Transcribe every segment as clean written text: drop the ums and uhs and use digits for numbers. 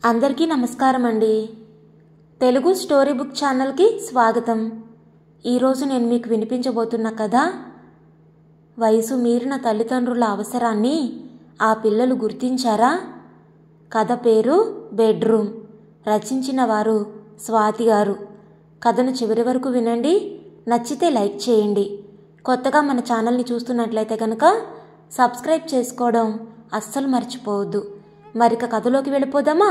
అందరికీ నమస్కారం అండి. తెలుగు స్టోరీ బుక్ ఛానల్కి స్వాగతం. ఈరోజు నేను మీకు వినిపించబోతున్న కథ వయసు మీరిన తల్లిదండ్రుల అవసరాన్ని ఆ పిల్లలు గుర్తించారా? కథ పేరు బెడ్రూమ్. రచించిన వారు స్వాతి గారు. కథను చివరి వరకు వినండి. నచ్చితే లైక్ చేయండి. కొత్తగా మన ఛానల్ని చూస్తున్నట్లయితే కనుక సబ్స్క్రైబ్ చేసుకోవడం అస్సలు మర్చిపోవద్దు. మరిక కథలోకి వెళ్ళిపోదామా?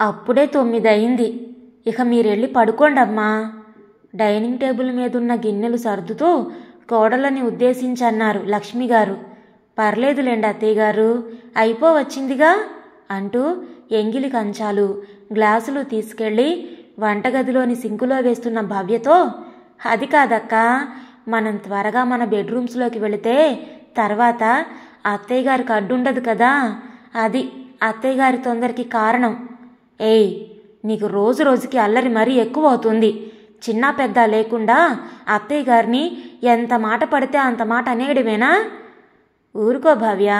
అప్పుడే 9 అయింది. ఇక మీరెళ్ళి పడుకోండమ్మా. డైనింగ్ టేబుల్ మీదున్న గిన్నెలు సర్దుతూ కోడలని ఉద్దేశించన్నారు లక్ష్మి గారు. పర్లేదులేండి అత్తయ్య గారు, అయిపోవచ్చిందిగా అంటూ ఎంగిలి కంచాలు గ్లాసులు తీసుకెళ్ళి వంటగదిలోని సింకులో వేస్తున్న భవ్యతో, అది కాదక్క, మనం త్వరగా మన బెడ్రూమ్స్లోకి వెళితే తర్వాత అత్తయ్య గారికి అడ్డుండదు కదా, అది అత్తయ్య గారి తొందరకి కారణం. ఏయ్, నీకు రోజు రోజుకి అల్లరి మరీ ఎక్కువ అవుతుంది. చిన్న పెద్ద లేకుండా అత్తయ్య గారిని ఎంత మాట పడితే అంత మాట అనేయడమేనా? ఊరుకో భవ్య,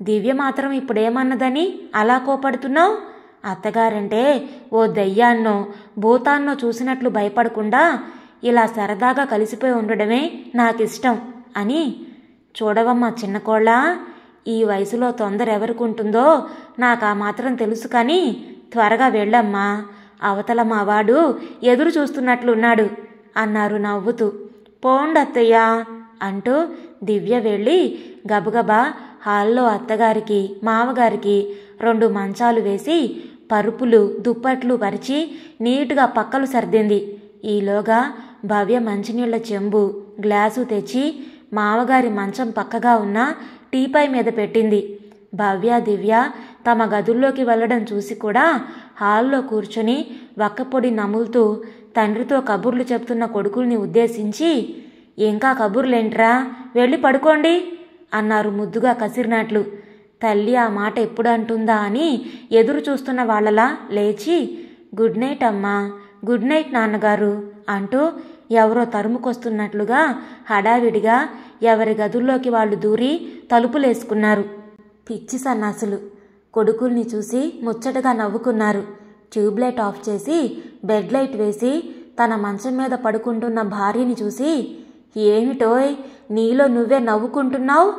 దివ్య మాత్రం ఇప్పుడేమన్నదని అలా కోపడుతున్నావు? అత్తగారంటే ఓ దయ్యాన్నో భూతాన్నో చూసినట్లు భయపడకుండా ఇలా సరదాగా కలిసిపోయి ఉండడమే నాకిష్టం అని. చూడవమ్మా చిన్నకోళ్ళ, ఈ వయసులో తొందర ఎవరికుంటుందో నాకు ఆ మాత్రం తెలుసు, కానీ త్వరగా వెళ్ళమ్మా, అవతల మా వాడు ఎదురు చూస్తున్నట్లున్నాడు అన్నారు నవ్వుతూ. పోండత్తయ్య అంటూ దివ్య వెళ్ళి గబగబా హాల్లో అత్తగారికి మామగారికి 2 మంచాలు వేసి పరుపులు దుప్పట్లు పరిచి నీటుగా పక్కలు సర్దింది. ఈలోగా భవ్య మంచినీళ్ల చెంబు గ్లాసు తెచ్చి మామగారి మంచం పక్కగా ఉన్న టీపై మీద పెట్టింది. భవ్య దివ్య తమ గదుల్లోకి వెళ్ళడం చూసి కూడా హాల్లో కూర్చొని వక్కపొడి నములుతూ తండ్రితో కబుర్లు చెప్తున్న కొడుకుల్ని ఉద్దేశించి, ఇంకా కబుర్లేంట్రా, వెళ్ళి పడుకోండి అన్నారు ముద్దుగా కసిరినట్లు. తల్లి ఆ మాట ఎప్పుడు అంటుందా అని ఎదురు చూస్తున్న వాళ్ళలా లేచి, గుడ్ నైట్ అమ్మా, గుడ్ నైట్ నాన్నగారు అంటూ ఎవరో తరుముకొస్తున్నట్లుగా హడావిడిగా ఎవరి గదుల్లోకి వాళ్ళు దూరి తలుపులేసుకున్నారు. పిచ్చి సన్నాసులు కొడుకుల్ని చూసి ముచ్చటగా నవ్వుకున్నారు. ట్యూబ్లైట్ ఆఫ్ చేసి బెడ్ లైట్ వేసి తన మంచం మీద పడుకుంటున్న భార్యని చూసి, ఏమిటోయ్ నీలో నువ్వే నవ్వుకుంటున్నావు?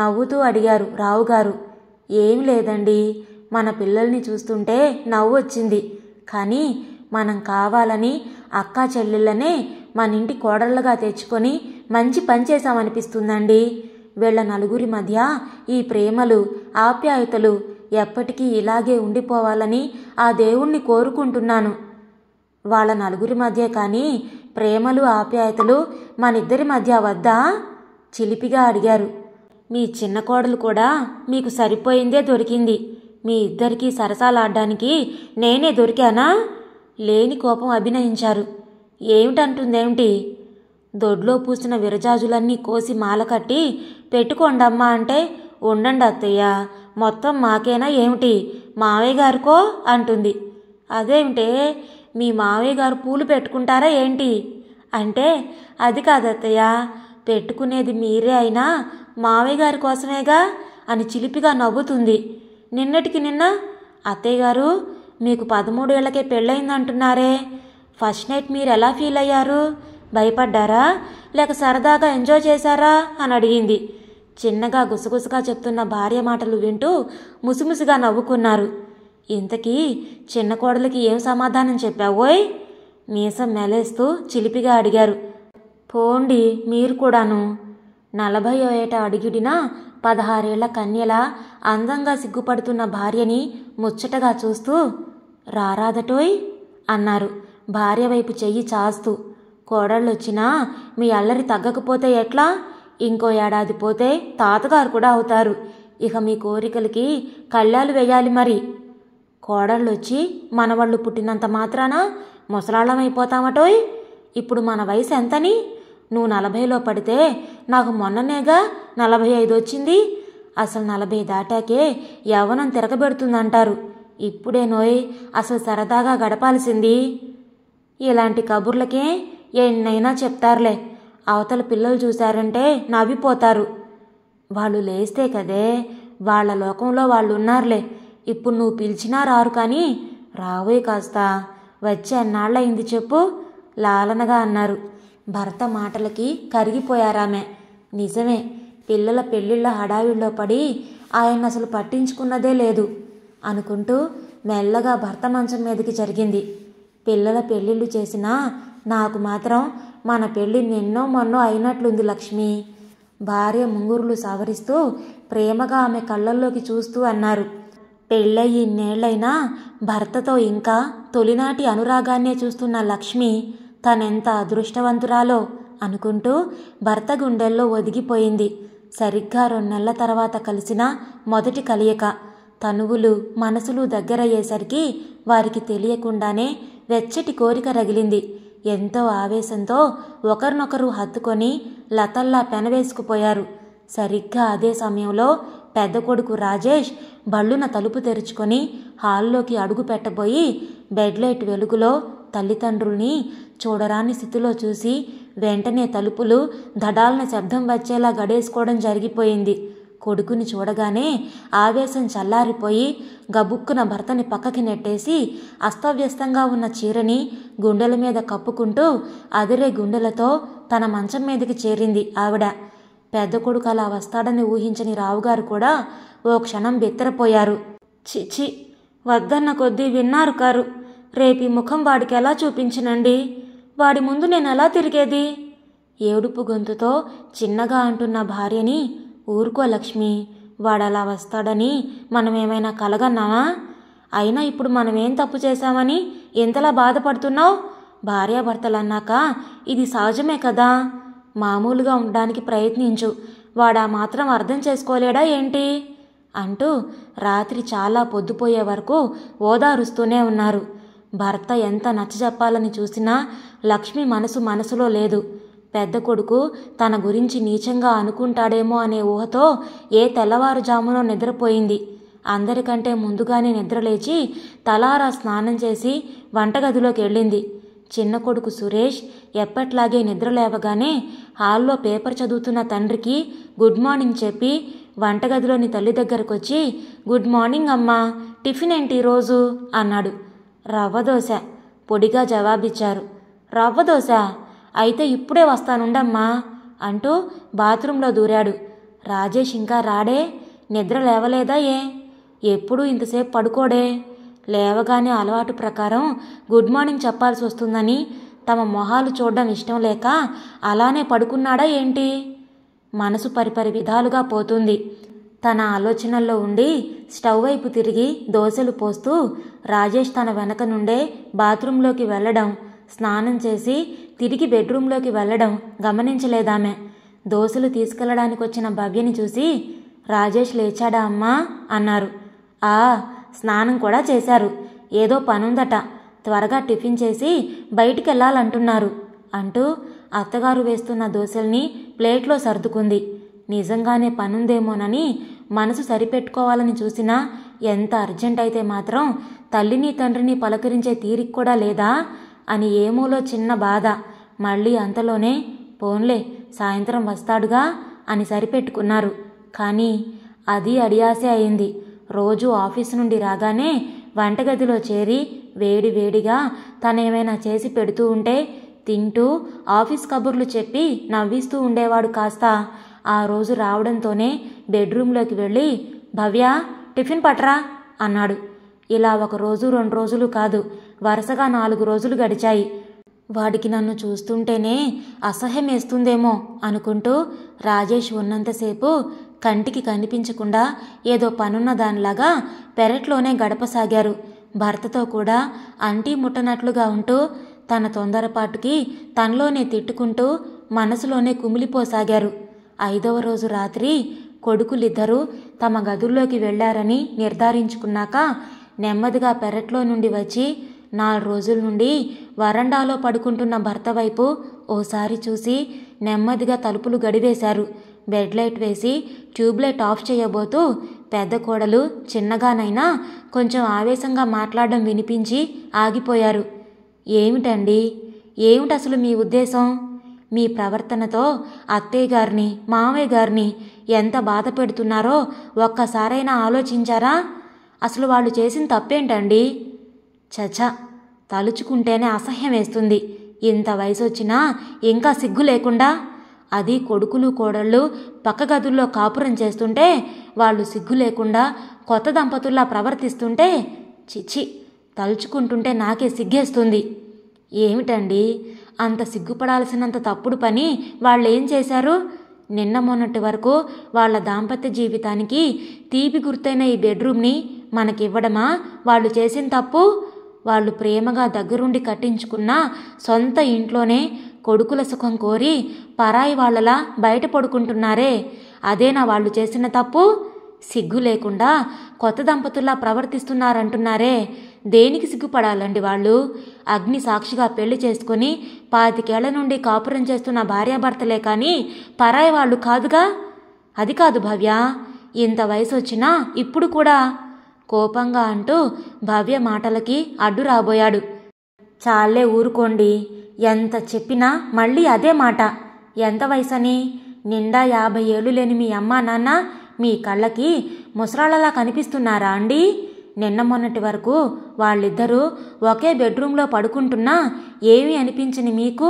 నవ్వుతూ అడిగారు రావుగారు. ఏం లేదండి, మన పిల్లల్ని చూస్తుంటే నవ్వు వచ్చింది. కానీ మనం కావాలని అక్కా చెల్లెళ్ళనే మన ఇంటి కోడళ్ళగా తెచ్చుకొని మంచి పని చేశామనిపిస్తుందండి. వీళ్ళ నలుగురి మధ్య ఈ ప్రేమలు ఆప్యాయతలు ఎప్పటికీ ఇలాగే ఉండిపోవాలని ఆ దేవుణ్ణి కోరుకుంటున్నాను. వాళ్ళ నలుగురి మధ్య కానీ ప్రేమలు ఆప్యాయతలు మనిద్దరి మధ్య వద్దా? చిలిపిగా అడిగారు. మీ చిన్న కోడలు కూడా మీకు సరిపోయిందే దొరికింది. మీ ఇద్దరికీ సరసాలాడ్డానికి నేనే దొరికానా? లేని కోపం అభినయించారు. ఏమిటంటుందేమిటి? దొడ్లో పూసిన విరజాజులన్నీ కోసి మాల కట్టి పెట్టుకోండమ్మా అంటే, ఉండండి అత్తయ్య, మొత్తం మాకేనా ఏమిటి, మావయ్య గారికో అంటుంది. అదేమిటే, మీ మావయ్య గారు పూలు పెట్టుకుంటారా ఏంటి అంటే, అది కాదత్తయ్య, పెట్టుకునేది మీరే అయినా మావయ్య గారి కోసమేగా అని చిలిపిగా నవ్వుతుంది. నిన్నటికి నిన్న అత్తయ్య గారు మీకు 13 ఏళ్లకే పెళ్ళయిందంటున్నారే, ఫస్ట్ నైట్ మీరు ఎలా ఫీల్ అయ్యారు? భయపడ్డారా లేక సరదాగా ఎంజాయ్ చేశారా అని అడిగింది. చిన్నగా గుసగుసగా చెప్తున్న భార్య మాటలు వింటూ ముసిముసిగా నవ్వుకున్నారు. ఇంతకీ చిన్న కోడలికి ఏం సమాధానం చెప్పావోయ్? మీసం మెలేస్తూ చిలిపిగా అడిగారు. పోండి మీరు కూడాను. 40వ ఏట అడిగిడిన 16 ఏళ్ల కన్యలా అందంగా సిగ్గుపడుతున్న భార్యని ముచ్చటగా చూస్తూ, రారాదటోయ్ అన్నారు భార్య వైపు చెయ్యి చాస్తూ. కోడళ్ళొచ్చినా మీ అల్లరి తగ్గకపోతే ఎట్లా? ఇంకో ఏడాది పోతే తాతగారు కూడా అవుతారు. ఇక మీ కోరికలకి కళ్ళాలు వేయాలి మరి. కోడళ్ళొచ్చి మనవాళ్ళు పుట్టినంత మాత్రాన ముసలాళ్ళమైపోతామటోయ్. ఇప్పుడు మన వయసు ఎంతని? నువ్వు 40లో పడితే నాకు మొన్ననేగా 45 వచ్చింది. అసలు 40 దాటాకే యవ్వనం తిరగబెడుతుందంటారు. ఇప్పుడేనోయ్ అసలు సరదాగా గడపాల్సింది. ఇలాంటి కబుర్లకే ఎన్నైనా చెప్తారులే. అవతల పిల్లలు చూశారంటే నవ్విపోతారు. వాళ్ళు లేస్తే కదే, వాళ్ళ లోకంలో వాళ్ళు ఉన్నారులే. ఇప్పుడు నువ్వు పిలిచినా రారు కానీ రావోయ్ కాస్త. వచ్చి అన్నాళ్ళయింది చెప్పు లాలనగా అన్నారు. భర్త మాటలకి కరిగిపోయారామె. నిజమే, పిల్లల పెళ్ళిళ్ళ హడావిడిలో పడి ఆయన అసలు పట్టించుకున్నదే లేదు అనుకుంటూ మెల్లగా భర్త మంచం మీదకి జరిగింది. పిల్లల పెళ్ళిళ్ళు చేసినా నాకు మాత్రం మన పెళ్ళి నిన్నో మొన్నో అయినట్లుంది లక్ష్మి. భార్య ముంగురులు సవరిస్తూ ప్రేమగా ఆమె కళ్ళల్లోకి చూస్తూ అన్నారు. పెళ్ళయి ఇన్నేళ్లైనా భర్తతో ఇంకా తొలినాటి అనురాగాన్నే చూస్తున్న లక్ష్మి తనెంత అదృష్టవంతురాలో అనుకుంటూ భర్త గుండెల్లో ఒదిగిపోయింది. సరిగ్గా 2 నెలల తర్వాత కలిసిన మొదటి కలయిక. తనువులు మనసులు దగ్గరయ్యేసరికి వారికి తెలియకుండానే వెచ్చటి కోరిక రగిలింది. ఎంతో ఆవేశంతో ఒకరినొకరు హత్తుకొని లతల్లా పెనవేసుకుపోయారు. సరిగ్గా అదే సమయంలో పెద్ద కొడుకు రాజేష్ బళ్ళున తలుపు తెరుచుకొని హాల్లోకి అడుగు పెట్టబోయి బెడ్ లైట్ వెలుగులో తల్లిదండ్రుల్ని చూడరాని స్థితిలో చూసి వెంటనే తలుపులు ధడాలన శబ్దం వచ్చేలా గడేసుకోవడం జరిగిపోయింది. కొడుకుని చూడగానే ఆవేశం చల్లారిపోయి గబుక్కున భర్తని పక్కకి నెట్టేసి అస్తవ్యస్తంగా ఉన్న చీరని గుండెల మీద కప్పుకుంటూ అదిరే గుండెలతో తన మంచం మీదకి చేరింది ఆవిడ. పెద్ద కొడుకు అలా వస్తాడని ఊహించని రావుగారు కూడా ఓ క్షణం బెత్తరపోయారు. చిచి, వద్దన్న కొద్దీ విన్నారు కారు. రేపీ ముఖం వాడికి ఎలా చూపించనండి? వాడి ముందు నేను ఎలా తిరిగేది? ఏడుపు గొంతుతో చిన్నగా అంటున్న భార్యని, ఊరుకో లక్ష్మి, వాడలా వస్తాడని మనమేమైనా కలగన్నావా? అయినా ఇప్పుడు మనమేం తప్పు చేశామని ఎంతలా బాధపడుతున్నావు? భార్యాభర్తలన్నాక ఇది సహజమే కదా. మామూలుగా ఉండడానికి ప్రయత్నించు. వాడా మాత్రం అర్థం చేసుకోలేడా ఏంటి అంటూ రాత్రి చాలా పొద్దుపోయే వరకు ఓదారుస్తూనే ఉన్నారు. భర్త ఎంత నచ్చజెప్పాలని చూసినా లక్ష్మి మనసులో లేదు. పెద్ద కొడుకు తన గురించి నీచంగా అనుకుంటాడేమో అనే ఊహతో ఏ తెల్లవారుజామునో నిద్రపోయింది. అందరికంటే ముందుగానే నిద్రలేచి తలారా స్నానం చేసి వంటగదిలోకి వెళ్ళింది. చిన్న కొడుకు సురేష్ ఎప్పట్లాగే నిద్రలేవగానే హాల్లో పేపర్ చదువుతున్న తండ్రికి గుడ్ మార్నింగ్ చెప్పి వంటగదిలోని తల్లి దగ్గరకొచ్చి, గుడ్ మార్నింగ్ అమ్మా, టిఫిన్ ఏంటి ఈరోజు అన్నాడు. రవ్వ దోశ పొడిగా జవాబిచ్చారు. రవ్వ దోశ అయితే ఇప్పుడే వస్తానుండమ్మా అంటూ బాత్రూంలో దూరాడు. రాజేష్ ఇంకా రాడే? నిద్ర లేవలేదా ఏ? ఎప్పుడూ ఇంతసేపు పడుకోడే? లేవగానే అలవాటు ప్రకారం గుడ్ మార్నింగ్ చెప్పాల్సి వస్తుందని తమ మొహాలు చూడడం ఇష్టం లేక అలానే పడుకున్నాడా ఏంటి? మనసు పరిపరి విధాలుగా పోతుంది. తన ఆలోచనల్లో ఉండి స్టవ్ వైపు తిరిగి దోశలు పోస్తూ రాజేష్ తన వెనక నుండే బాత్రూంలోకి వెళ్ళడం, స్నానం చేసి తిరిగి బెడ్రూంలోకి వెళ్ళడం గమనించలేదామె. దోశలు తీసుకెళ్లడానికి వచ్చిన భవ్యని చూసి, రాజేష్ లేచాడా అమ్మా అన్నారు. ఆ, స్నానం కూడా చేశారు. ఏదో పనుందట, త్వరగా టిఫిన్ చేసి బయటికెళ్లాలంటున్నారు అంటూ అత్తగారు వేస్తున్న దోశల్ని ప్లేట్లో సర్దుకుంది. నిజంగానే పనుందేమోనని మనసు సరిపెట్టుకోవాలని చూసినా ఎంత అర్జెంట్ అయితే మాత్రం తల్లిని తండ్రిని పలకరించే తీరిక కూడా లేదా అని ఏమోలో చిన్న బాధ. మళ్ళీ అంతలోనే పోన్లే సాయంత్రం వస్తాడుగా అని సరిపెట్టుకున్నారు. కానీ అది అడియాసే అయింది. రోజు ఆఫీసు నుండి రాగానే వంటగదిలో చేరి వేడివేడిగా తనేమైనా చేసి పెడుతూ ఉంటే తింటూ ఆఫీస్ కబుర్లు చెప్పి నవ్విస్తూ ఉండేవాడు. కాస్త ఆ రోజు రావడంతోనే బెడ్రూంలోకి వెళ్ళి, భవ్య టిఫిన్ పట్రా అన్నాడు. ఇలా 1 రోజు 2 రోజులు కాదు, వరుసగా 4 రోజులు గడిచాయి. వాడికి నన్ను చూస్తుంటేనే అసహ్యం వేస్తుందేమో అనుకుంటూ రాజేష్ ఉన్నంతసేపు కంటికి కనిపించకుండా ఏదో పనున్న దానిలాగా పెరట్లోనే గడపసాగారు. భర్తతో కూడా అంటీ ముట్టనట్లుగా ఉంటూ తన తొందరపాటుకి తనలోనే తిట్టుకుంటూ మనసులోనే కుమిలిపోసాగారు. 5వ రోజు రాత్రి కొడుకులిద్దరూ తమ గదుల్లోకి వెళ్లారని నిర్ధారించుకున్నాక నెమ్మదిగా పెరట్లో నుండి వచ్చి 4 రోజుల నుండి వరండాలో పడుకుంటున్న భర్త వైపు ఓసారి చూసి నెమ్మదిగా తలుపులు గడివేశారు. బెడ్ లైట్ వేసి ట్యూబ్లైట్ ఆఫ్ చేయబోతూ పెద్ద కోడలు చిన్నగానైనా కొంచెం ఆవేశంగా మాట్లాడడం వినిపించి ఆగిపోయారు. ఏమిటండి, ఏమిటసలు మీ ఉద్దేశం? మీ ప్రవర్తనతో అత్తయ్య గారిని మామయ్య గారిని ఎంత బాధ పెడుతున్నారో ఒక్కసారైనా ఆలోచించారా? అసలు వాళ్ళు చేసిన తప్పేంటండి? చచా, తలుచుకుంటేనే అసహ్యం వేస్తుంది. ఇంత వయసు వచ్చినా ఇంకా సిగ్గు లేకుండా. అది కొడుకులు కోడళ్ళు పక్క గదుల్లో కాపురం చేస్తుంటే వాళ్ళు సిగ్గు లేకుండా కొత్త దంపతుల్లా ప్రవర్తిస్తుంటే చిచి, తలుచుకుంటుంటే నాకే సిగ్గేస్తుంది. ఏమిటండి అంత సిగ్గుపడాల్సినంత తప్పుడు పని వాళ్ళేం చేశారు? నిన్న మొన్నటి వరకు వాళ్ళ దాంపత్య జీవితానికి తీపి గుర్తైన ఈ బెడ్రూమ్ని మనకివ్వడమా వాళ్ళు చేసిన తప్పు? వాళ్ళు ప్రేమగా దగ్గరుండి కట్టించుకున్న సొంత ఇంట్లోనే కొడుకుల సుఖం కోరి పరాయి వాళ్ళలా బయట పడుకుంటున్నారే, అదేనా వాళ్ళు చేసిన తప్పు? సిగ్గు లేకుండా కొత్త దంపతుల్లా ప్రవర్తిస్తున్నారంటున్నారే, దేనికి సిగ్గుపడాలండి వాళ్ళు? అగ్ని సాక్షిగా పెళ్లి చేసుకుని 25 ఏళ్ల నుండి కాపురం చేస్తున్న భార్యాభర్తలే కానీ పరాయి వాళ్ళు కాదుగా. అది కాదు భవ్య, ఇంత వయసు వచ్చినా ఇప్పుడు కూడా కోపంగా అంటూ భవ్య మాటలకి అడ్డు రాబోయాడు. చాలే ఊరుకోండి, ఎంత చెప్పినా మళ్ళీ అదే మాట. ఎంత వయసని? నిండా 50 ఏళ్ళు లేని మీ అమ్మా నాన్న మీ కళ్ళకి ముసరాళ్ళలా కనిపిస్తున్నారా అండి? నిన్న మొన్నటి వరకు వాళ్ళిద్దరూ ఒకే బెడ్రూమ్లో పడుకుంటున్నా ఏమీ అనిపించని మీకు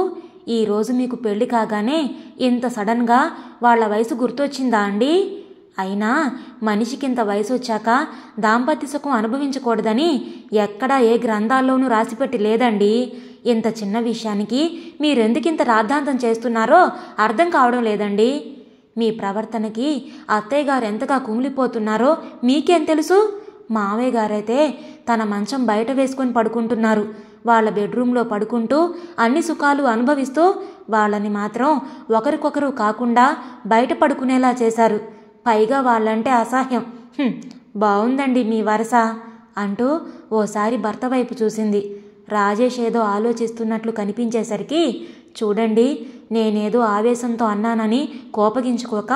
ఈరోజు మీకు పెళ్లి కాగానే ఇంత సడన్గా వాళ్ళ వయసు గుర్తొచ్చిందా అండి? అయినా మనిషికింత వయసు వచ్చాక దాంపత్య సుఖం అనుభవించకూడదని ఎక్కడా ఏ గ్రంథాల్లోనూ రాసిపెట్టి లేదండి. ఇంత చిన్న విషయానికి మీరెందుకింత రాద్ధాంతం చేస్తున్నారో అర్థం కావడం లేదండి. మీ ప్రవర్తనకి అత్తయ్య గారు ఎంతగా కుమిలిపోతున్నారో మీకేం తెలుసు? మావయ్య గారైతే తన మంచం బయట వేసుకొని పడుకుంటున్నారు. వాళ్ళ బెడ్రూమ్లో పడుకుంటూ అన్ని సుఖాలు అనుభవిస్తూ వాళ్ళని మాత్రం ఒకరికొకరు కాకుండా బయట పడుకునేలా చేశారు. పైగా వాళ్ళంటే అసహ్యం. బావుందండి మీ వరస అంటూ ఓసారి భర్త వైపు చూసింది. రాజేష్ ఏదో ఆలోచిస్తున్నట్లు కనిపించేసరికి, చూడండి, నేనేదో ఆవేశంతో అన్నానని కోపగించుకోక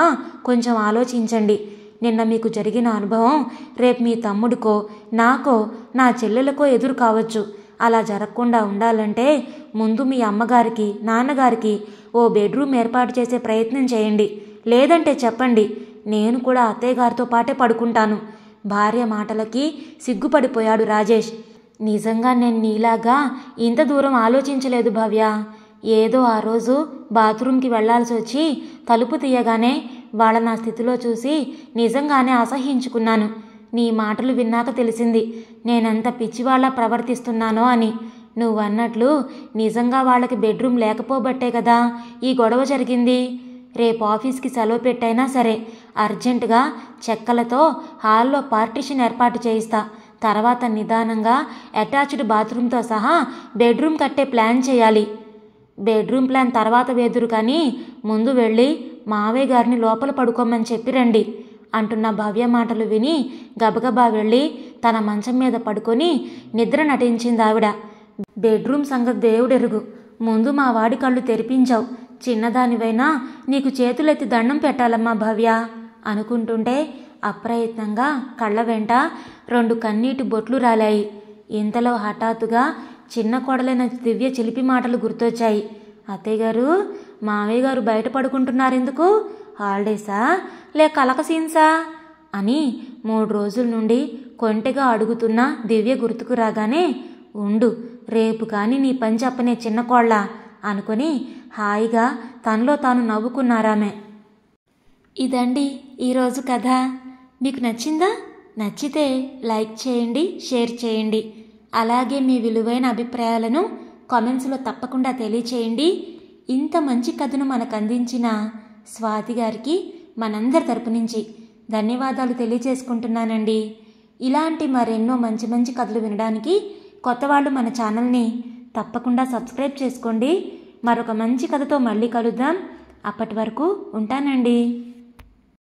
కొంచెం ఆలోచించండి. నిన్న మీకు జరిగిన అనుభవం రేపు మీ తమ్ముడికో నాకో నా చెల్లెలకో ఎదురు కావచ్చు. అలా జరగకుండా ఉండాలంటే ముందు మీ అమ్మగారికి నాన్నగారికి ఓ బెడ్రూమ్ ఏర్పాటు చేసే ప్రయత్నం చేయండి. లేదంటే చెప్పండి, నేను కూడా అత్తయ్య గారితో పాటే పడుకుంటాను. భార్య మాటలకి సిగ్గుపడిపోయాడు రాజేష్. నిజంగా నేను నీలాగా ఇంత దూరం ఆలోచించలేదు భవ్య. ఏదో ఆ రోజు బాత్రూంకి వెళ్లాల్సి వచ్చి తలుపు తీయగానే వాళ్ళ నా స్థితిలో చూసి నిజంగానే అసహ్యించుకున్నాను. నీ మాటలు విన్నాక తెలిసింది నేనెంత పిచ్చివాళ్ళ ప్రవర్తిస్తున్నానో అని. నువ్వన్నట్లు నిజంగా వాళ్ళకి బెడ్రూమ్ లేకపోబట్టే కదా ఈ గొడవ జరిగింది. రేపు ఆఫీస్కి సెలవు పెట్టైనా సరే అర్జెంటుగా చెక్కలతో హాల్లో పార్టీషన్ ఏర్పాటు చేయిస్తా. తర్వాత నిదానంగా అటాచ్డ్ బాత్రూంతో సహా బెడ్రూమ్ కట్టే ప్లాన్ చేయాలి. బెడ్రూమ్ ప్లాన్ తర్వాత వేదురు కానీ ముందు వెళ్ళి మావయ్య గారిని లోపల పడుకోమని చెప్పిరండి అంటున్న భవ్య మాటలు విని గబగబా వెళ్ళి తన మంచం మీద పడుకొని నిద్ర నటించింది ఆవిడ. బెడ్రూమ్ సంగతి దేవుడెరుగు, ముందు మా వాడి కళ్ళు తెరిపించావు. చిన్నదానివైనా నీకు చేతులెత్తి దండం పెట్టాలమ్మా భవ్య అనుకుంటుంటే అప్రయత్నంగా కళ్ళ వెంట 2 కన్నీటి బొట్లు రాలాయి. ఇంతలో హఠాత్తుగా చిన్న కోడలైన దివ్య చిలిపి మాటలు గుర్తొచ్చాయి. అత్తయ్య గారు, మావయ్య గారు బయట పడుకుంటున్నారెందుకు? హాలిడేసా లేక కలక సీన్సా అని 3 రోజుల నుండి కొంటెగా అడుగుతున్న దివ్య గుర్తుకు రాగానే, ఉండు, రేపు కానీ నీ పని చెప్పనే చిన్న కోళ్ళ అనుకుని హాయిగా తనలో తాను నవ్వుకున్నారామె. ఇదండి ఈరోజు కథ. మీకు నచ్చిందా? నచ్చితే లైక్ చేయండి, షేర్ చేయండి. అలాగే మీ విలువైన అభిప్రాయాలను కామెంట్స్లో తప్పకుండా తెలియచేయండి. ఇంత మంచి కథను మనకు అందించిన స్వాతి గారికి మనందరి తరపు నుంచి ధన్యవాదాలు తెలియజేసుకుంటున్నానండి. ఇలాంటి మరెన్నో మంచి మంచి కథలు వినడానికి కొత్త వాళ్ళు మన ఛానల్ని తప్పకుండా సబ్స్క్రైబ్ చేసుకోండి. మరొక మంచి కథతో మళ్ళీ కలుద్దాం. అప్పటి వరకు ఉంటానండి.